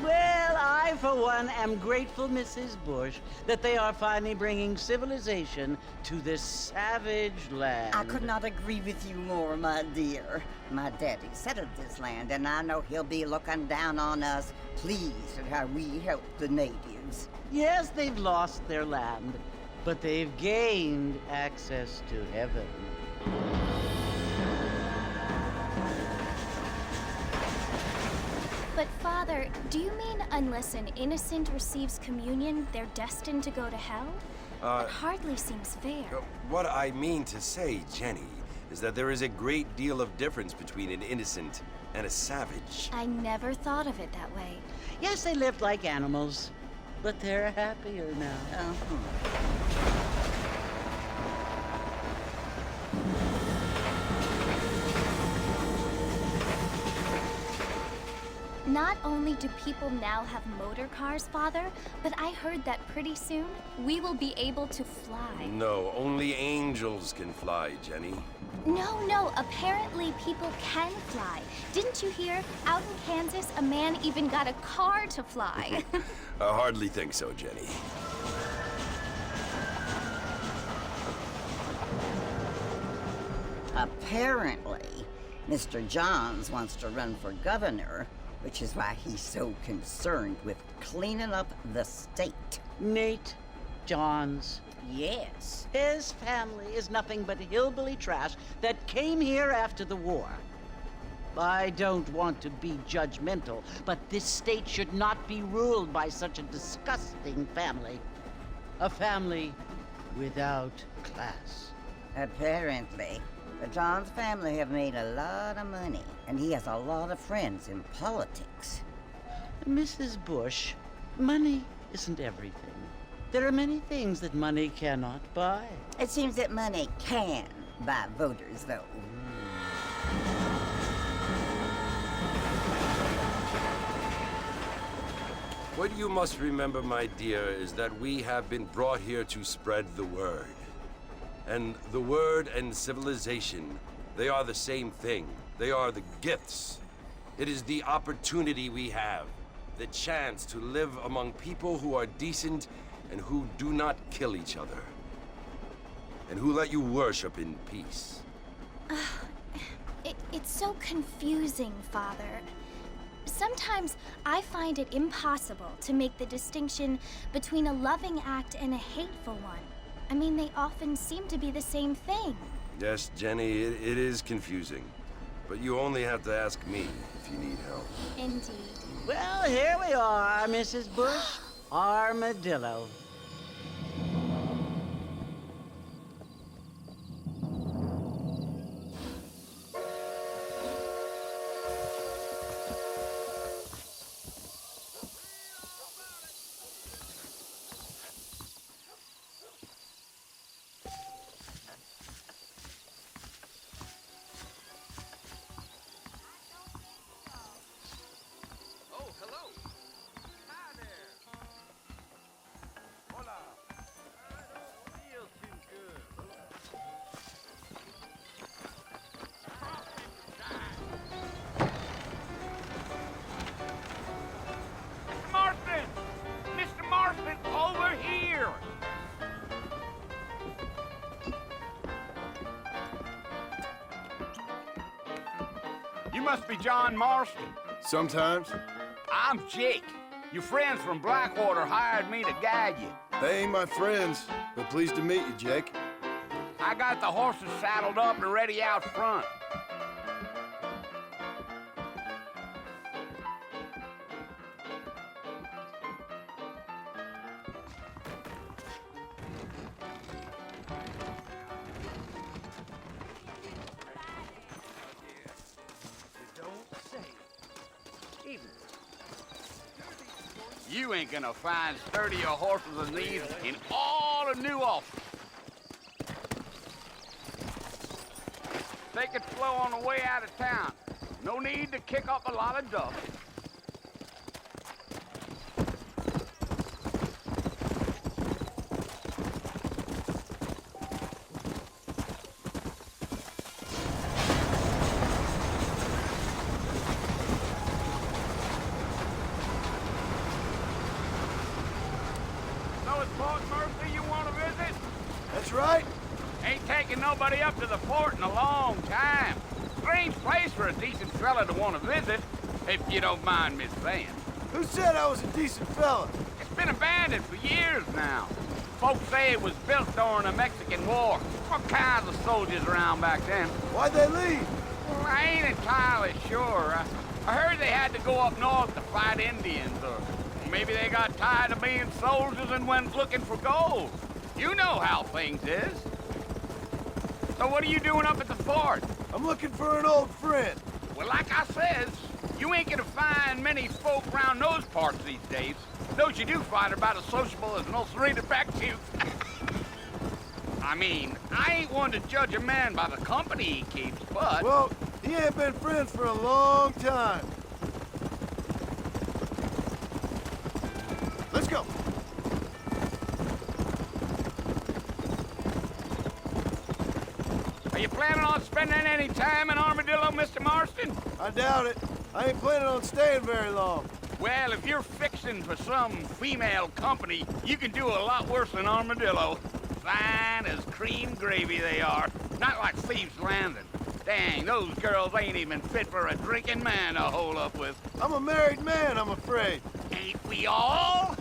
Well, I, for one, am grateful, Mrs. Bush, that they are finally bringing civilization to this savage land. I could not agree with you more, my dear. My daddy settled this land, and I know he'll be looking down on us, pleased at how we help the natives. Yes, they've lost their land, but they've gained access to heaven. But Father, do you mean unless an innocent receives communion, they're destined to go to hell? That hardly seems fair. What I mean to say, Jenny, is that there is a great deal of difference between an innocent and a savage. I never thought of it that way. Yes, they lived like animals, but they're happier now. Not only do people now have motor cars, Father, but I heard that pretty soon we will be able to fly. No, only angels can fly, Jenny. No, apparently people can fly. Didn't you hear? Out in Kansas, a man even got a car to fly. I hardly think so, Jenny. Apparently, Mr. Johns wants to run for governor, which is why he's so concerned with cleaning up the state. Nate Johns. Yes. His family is nothing but hillbilly trash that came here after the war. I don't want to be judgmental, but this state should not be ruled by such a disgusting family. A family without class. Apparently. The Johns family have made a lot of money, and he has a lot of friends in politics. Mrs. Bush, money isn't everything. There are many things that money cannot buy. It seems that money can buy voters, though. What you must remember, my dear, is that we have been brought here to spread the word. And the word and civilization, they are the same thing. They are the gifts. It is the opportunity we have, the chance to live among people who are decent and who do not kill each other, and who let you worship in peace. It's so confusing, Father. Sometimes I find it impossible to make the distinction between a loving act and a hateful one. I mean, they often seem to be the same thing. Yes, Jenny, it is confusing. But you only have to ask me if you need help. Indeed. Well, here we are, Mrs. Bush. Armadillo. You must be John Marston. Sometimes. I'm Jake. Your friends from Blackwater hired me to guide you. They ain't my friends, but pleased to meet you, Jake. I got the horses saddled up and ready out front. You ain't gonna find sturdier horses than these in all of New Ulster. Take it slow on the way out of town. No need to kick up a lot of dust. at Fort Mercy you want to visit? That's right. Ain't taking nobody up to the fort in a long time. Strange place for a decent fella to want to visit, if you don't mind me saying. Who said I was a decent fella? It's been abandoned for years now. Folks say it was built during the Mexican War. All kinds of soldiers around back then. Why'd they leave? Well, I ain't entirely sure. I heard they had to go up north to fight Indians, or maybe they got tired of being soldiers and went looking for gold. You know how things is. So what are you doing up at the fort? I'm looking for an old friend. Well, like I says, you ain't gonna find many folk around those parts these days. Those you do find are about as sociable as an ulcerated back tooth. I mean, I ain't one to judge a man by the company he keeps, but... Well, he ain't been friends for a long time. Let's go. Are you planning on spending any time in Armadillo, Mr. Marston? I doubt it. I ain't planning on staying very long. Well, if you're fixing for some female company, you can do a lot worse than Armadillo. Fine as cream gravy they are. Not like Thieves' Landing. Dang, those girls ain't even fit for a drinking man to hole up with. I'm a married man, I'm afraid. Ain't we all?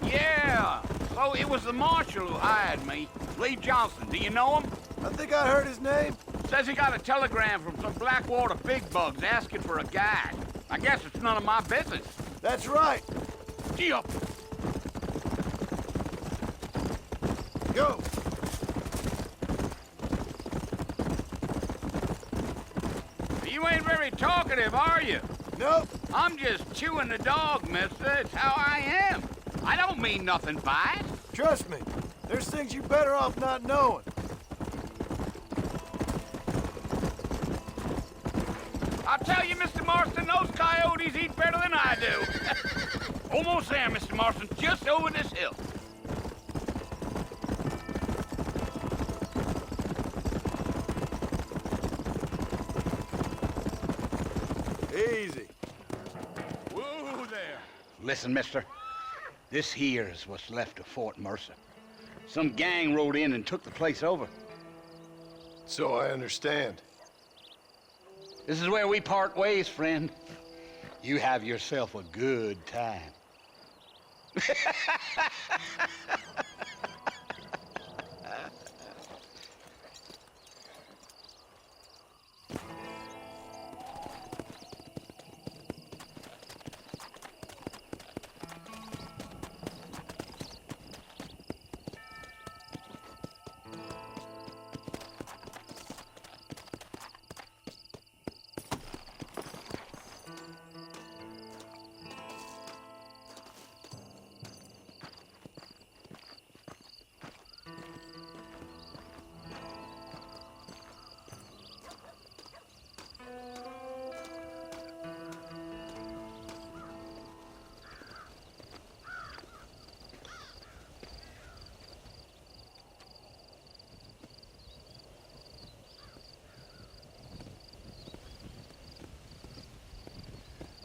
Yeah, so it was the marshal who hired me. Lee Johnson, do you know him? I think I heard his name. Says he got a telegram from some Blackwater big bugs asking for a guide. I guess it's none of my business. That's right. Gee up. Go. You ain't very talkative, are you? Nope. I'm just chewing the dog, mister. It's how I am. I don't mean nothing by it. Trust me. There's things you better off not knowing. I'll tell you, Mr. Marston, those coyotes eat better than I do. Almost there, Mr. Marston. Just over this hill. Easy. Whoa there. Listen, mister. This here is what's left of Fort Mercer. Some gang rode in and took the place over. So I understand. This is where we part ways, friend. You have yourself a good time.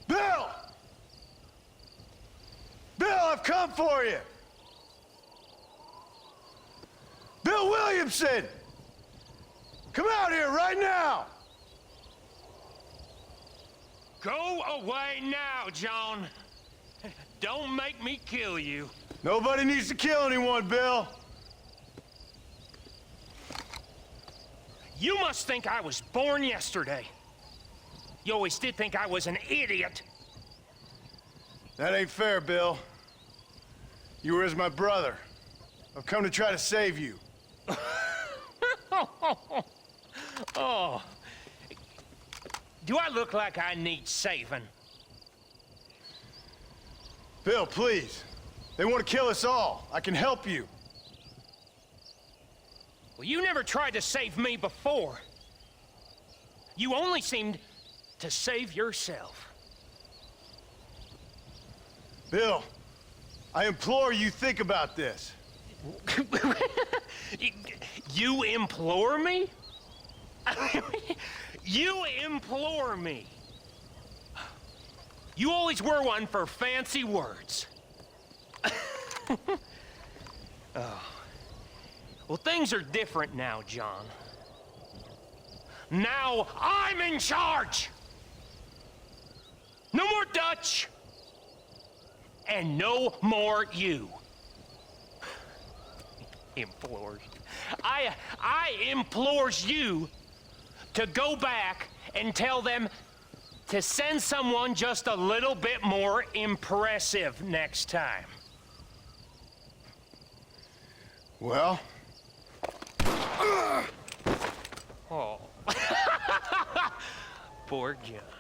Bill! Bill, I've come for you! Bill Williamson! Come out here right now! Go away now, John. Don't make me kill you. Nobody needs to kill anyone, Bill. You must think I was born yesterday. You always did think I was an idiot. That ain't fair, Bill. You were as my brother. I've come to try to save you. Oh. Do I look like I need saving? Bill, please. They want to kill us all. I can help you. Well, you never tried to save me before. You only seemed to save yourself. Bill, I implore you think about this. You implore me? You implore me? You always were one for fancy words. Oh. Well, things are different now, John. Now I'm in charge! No more Dutch! And no more you. Implores. I implores you to go back and tell them to send someone just a little bit more impressive next time. Well? Oh. Poor John.